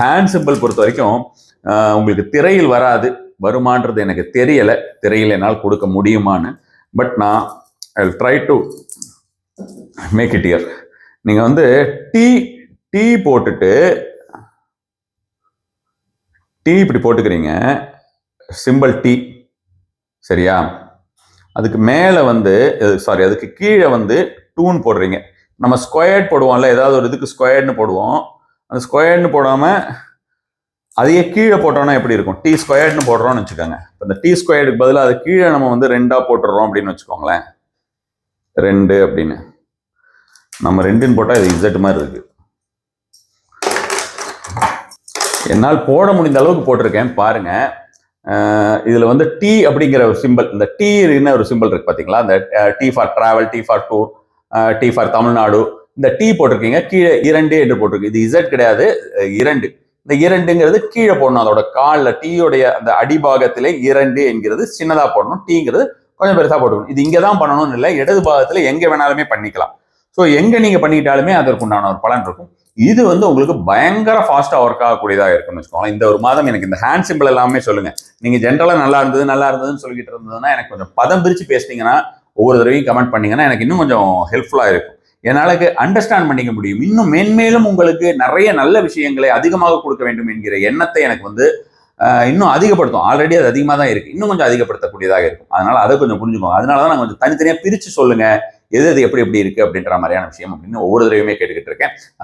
Hand simple பொறுத்த வரைக்கும் உங்களுக்கு திரையில் வராது, வருமானது எனக்கு தெரியல, திரையில் என்னால் கொடுக்க முடியுமான்னு. பட் நான் I will try to make it here. நீங்க வந்து டீ போட்டுட்டு டீ இப்படி போட்டுக்கிறீங்க, சிம்பிள் டீ, சரியா? அதுக்கு மேல வந்து சாரி, அதுக்கு கீழே வந்து டூன் போடுறீங்க. நம்ம ஸ்கொயர்ட் போடுவோம்ல, ஏதாவது ஒரு இதுக்கு ஸ்கொயர்ட்னு போடுவோம். அந்த ஸ்கொயர்ட்னு போடாம அதையே கீழே போட்டோம்னா எப்படி இருக்கும்? டி ஸ்கொயர்ட்னு போடுறோம்னு வச்சுக்கோங்க. இந்த டி ஸ்கொயர்டுக்கு பதிலாக அது கீழே நம்ம வந்து 2ஆ போட்டுடுறோம் அப்படின்னு வச்சுக்கோங்களேன். 2 அப்படின்னு நம்ம 2ன்னு போட்டால் இது இசட் மாதிரி இருக்கு. என்னால் போட முடிந்த அளவுக்கு போட்டிருக்கேன் பாருங்க. இதுல வந்து டி அப்படிங்கிற ஒரு சிம்பிள், இந்த டீன்னு ஒரு சிம்பிள் இருக்கு பாத்தீங்களா? இந்த T for travel, T for tour, T for Tamil Nadu, இந்த டி போட்டிருக்கீங்க, கீழே 2 என்று போட்டிருக்கு. இது இசட் கிடையாது, 2. இந்த 2ங்கிறது கீழே போடணும். அதோட காலில் டீயோடைய அந்த அடிபாகத்திலே 2 என்கிறது சின்னதா போடணும், டீங்கிறது கொஞ்சம் பெருசா போட்டுக்கணும். இது இங்கே தான் பண்ணணும்னு இல்லை, இடது பாகத்தில் எங்கே வேணாலுமே பண்ணிக்கலாம். ஸோ எங்கே நீங்கள் பண்ணிக்கிட்டாலுமே அதற்குண்டான ஒரு பலன் இருக்கும். இது வந்து உங்களுக்கு பயங்கர ஃபாஸ்டா ஒர்க் ஆகக்கூடியதாக இருக்குன்னு வச்சுக்கோங்களேன். இந்த ஒரு மாதம் எனக்கு இந்த ஹேண்ட் சிம்பிள் எல்லாமே சொல்லுங்க. நீங்க ஜென்ரலா நல்லா இருந்ததுன்னு சொல்லிட்டு இருந்ததுன்னா எனக்கு கொஞ்சம் பதம் பிரிச்சு பேசினீங்கன்னா, ஒவ்வொரு தடவையும் கமெண்ட் பண்ணீங்கன்னா எனக்கு இன்னும் கொஞ்சம் ஹெல்ப்ஃபுல்லா இருக்கும். என்னால் அண்டர்ஸ்டாண்ட் பண்ணிக்க முடியும். இன்னும் மேன்மேலும் உங்களுக்கு நிறைய நல்ல விஷயங்களை அதிகமாக கொடுக்க வேண்டும் என்கிற எண்ணத்தை எனக்கு வந்து இன்னும் அதிகப்படுத்தும். ஆல்ரெடி அது அதிகமாக தான் இருக்கு, இன்னும் கொஞ்சம் அதிகப்படுத்தக்கூடியதாக இருக்கும். அதனால அதை கொஞ்சம் புரிஞ்சுக்கோங்க. அதனாலதான் நான் கொஞ்சம் தனித்தனியா பிரிச்சு சொல்லுங்க, எது எப்படி எப்படி இருக்கு அப்படின்ற மாதிரியான விஷயம் அப்படின்னு ஒவ்வொரு தடவையுமே கேட்டுக்கிட்டு இருக்கேன்.